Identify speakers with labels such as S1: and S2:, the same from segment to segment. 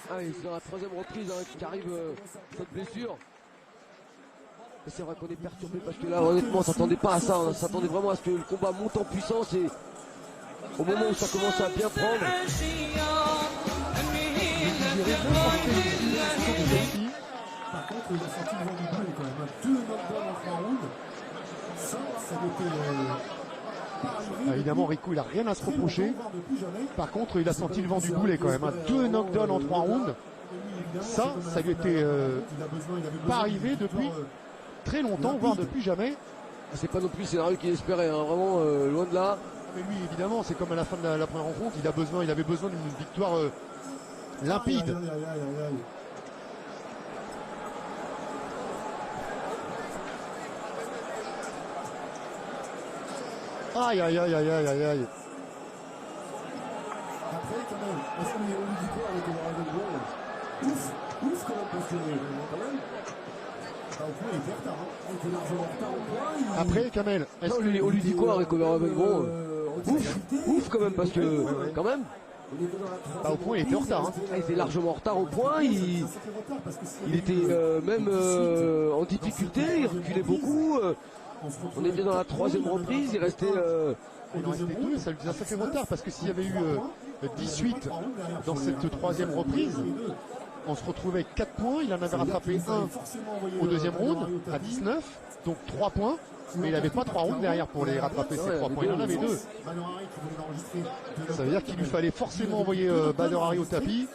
S1: Ah, et c'est dans la troisième reprise qui arrive cette blessure. Et c'est vrai qu'on est perturbé parce que là honnêtement on s'attendait pas à ça, on s'attendait vraiment à ce que le combat monte en puissance et au moment où ça commence à bien prendre.
S2: Par contre, il a senti le vent du boule quand même. 2 knockdowns en 3 rounds. Ça n'était
S3: évidemment, Rico, il a rien à se reprocher. Par contre, il a senti le vent du boulet quand même. 2 knockdowns en 3 rounds. Ça lui était pas arrivé depuis très longtemps, voire depuis jamais.
S1: C'est pas non plus le scénario qu'il espérait, hein. Vraiment loin de là.
S3: Mais lui, évidemment, c'est comme à la fin de la première rencontre, il avait besoin d'une victoire limpide. Aïe aïe aïe aïe aïe aïe aïe.
S2: Après quand même, est-ce qu'on lui dit quoi avec le Ravenbourg? Ouf quand même parce que quand même. Au point il était en retard, hein. Il était largement en retard au point.
S3: Après Kamel,
S1: on lui dit quoi avec le Ravenbourg? Ouf quand même parce que quand même.
S3: Au point il était en retard, hein.
S1: Il était largement en retard au point, il était même en difficulté, il reculait beaucoup. On était dans la troisième reprise, il restait...
S3: Il en restait 2, ça lui faisait un sacré retard parce que s'il y avait eu 18 dans cette troisième reprise, on se retrouvait avec 4 points, il en avait rattrapé 1 au deuxième round à 19, donc 3 points, mais il n'avait pas 3 rounds derrière pour les rattraper ces 3 points, il en avait 2. Ça veut dire qu'il lui fallait forcément envoyer Badr Hari au tapis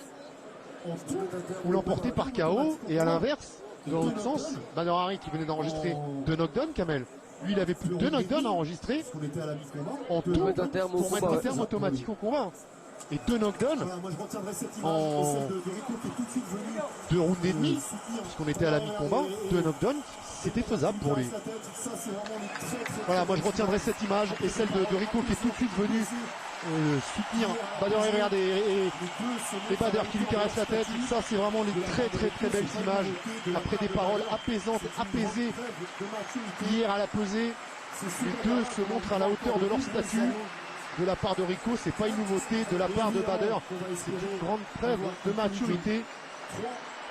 S3: ou l'emporter par KO, et à l'inverse, dans l'autre sens, Badr Hari qui venait d'enregistrer 2 knockdowns, Kamel. Lui, il avait plus de 2 knockdowns à enregistrer en tout pour mettre un terme automatique au combat. Et 2 knockdowns en 2 rounds et demi, puisqu'on était à la mi-combat, 2 knockdowns, c'était faisable pour lui. Voilà, moi je retiendrai cette image et celle de Rico qui est tout de suite venu soutenir Badr Hari, et Badr qui lui caresse la tête. Ça c'est vraiment les très belles images après des paroles apaisantes, apaisées hier à la pesée. Les deux se montrent à la hauteur de leur statut. De la part de Rico, c'est pas une nouveauté. De la part de Badr, c'est une grande preuve de maturité.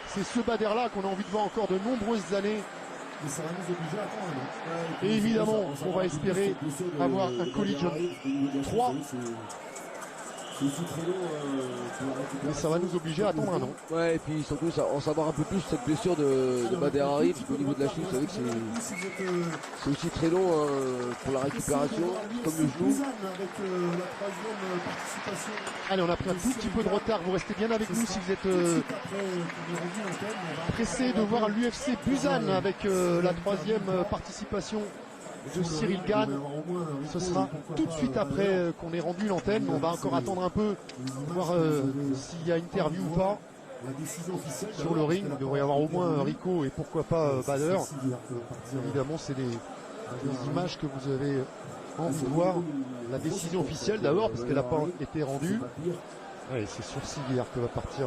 S3: C'est ce Badr là qu'on a envie de voir encore de nombreuses années. Et évidemment, on va espérer avoir un Collision 3. Mais ça va nous obliger à attendre un an.
S1: Ouais, et puis surtout en savoir un peu plus cette blessure de Badr Hari, au niveau de la cheville. Vous savez que c'est aussi très long pour la récupération, comme le genou.
S3: Allez, on a pris un tout petit peu de retard. Vous restez bien avec nous si vous êtes pressés de voir l'UFC Busan avec la 3e participation de Cyril Gane. Ce sera tout de suite après qu'on ait rendu l'antenne. On va encore attendre un peu, voir s'il y a interview ou pas sur le ring. Il devrait y avoir au moins Rico et pourquoi pas Badr. Évidemment, c'est des images que vous avez envie de voir. La décision officielle d'abord, parce qu'elle n'a pas été rendue. Ouais, c'est sur civière que va partir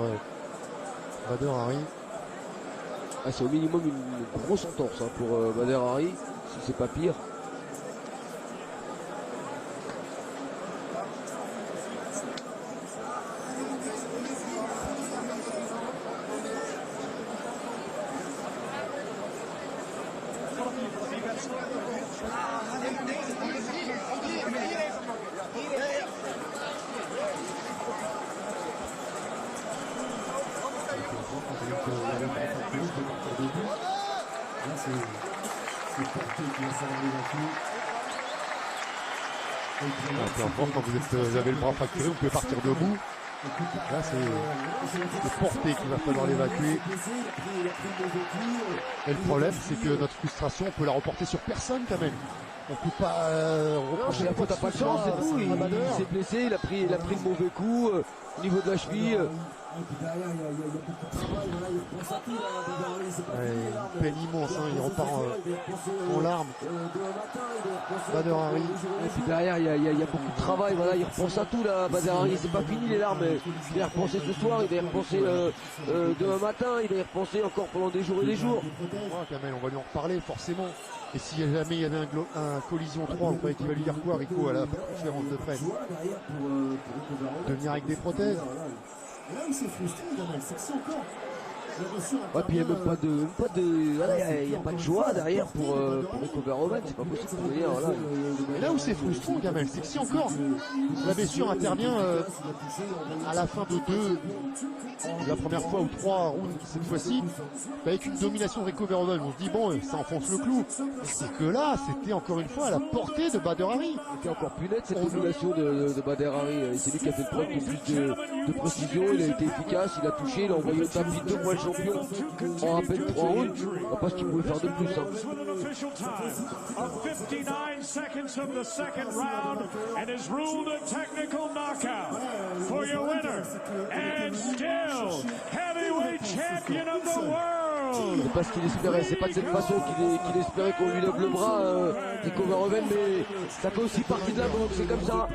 S3: Badr Hari.
S1: Ah, c'est au minimum une grosse entorse pour Badr Hari, si c'est pas pire.
S3: Quand vous avez le bras fracturé, vous pouvez partir debout. Là, c'est Porté qu'il va falloir l'évacuer. Et le problème, c'est que notre frustration, on peut la reporter sur personne quand même. On peut pas reprocher.
S1: La faute, t'as pas de chance, c'est tout. Il s'est blessé, il a pris le mauvais coup au niveau de la cheville.
S3: Peine immense, hein, il repart en larmes. Badr Hari.
S1: Et puis derrière, il y a beaucoup de travail. Voilà, il repense à tout là. Badr Hari, c'est pas fini les larmes. Il va y repenser ce soir, il va y repenser demain matin, il va y repenser encore pendant des jours et des jours.
S3: Kamel, on va lui en reparler forcément. Et si jamais il y avait un collision 3, on croyait qu'il va lui dire quoi, Rico, à la conférence de presse? De venir avec des prothèses.
S2: Là où c'est frustrant, Gamel, c'est que c'est encore.
S1: Ouais, puis il n'y a même pas de, voilà, il y a pas de joie derrière pour Rico Verhoeven, c'est pas possible de venir, voilà.
S3: Et là où c'est frustrant, Gamel, c'est que si encore la blessure intervient à la fin de la première fois ou 3 rounds cette fois-ci, avec une domination de Rico Verhoeven, on se dit bon, ça enfonce le clou. C'est que là, c'était encore une fois à la portée de Bader Hari.
S1: C'était encore plus net cette domination de Bader Hari. C'est lui qui a fait preuve de plus de précision, il a été efficace, il a touché, il a envoyé au tapis 2 fois le champion en à peine 3 rounds. On voit pas ce qu'il pouvait faire de plus.
S4: Official time of 59 seconds of the second round and is ruled a technical knockout for your winner and still heavyweight champion of the world.
S1: C'est pas ce qu'il espérait, c'est pas de cette façon qu'il espérait qu'on lui lève le bras, Rico Verhoeven, mais ça fait aussi partie de la boxe, c'est comme ça.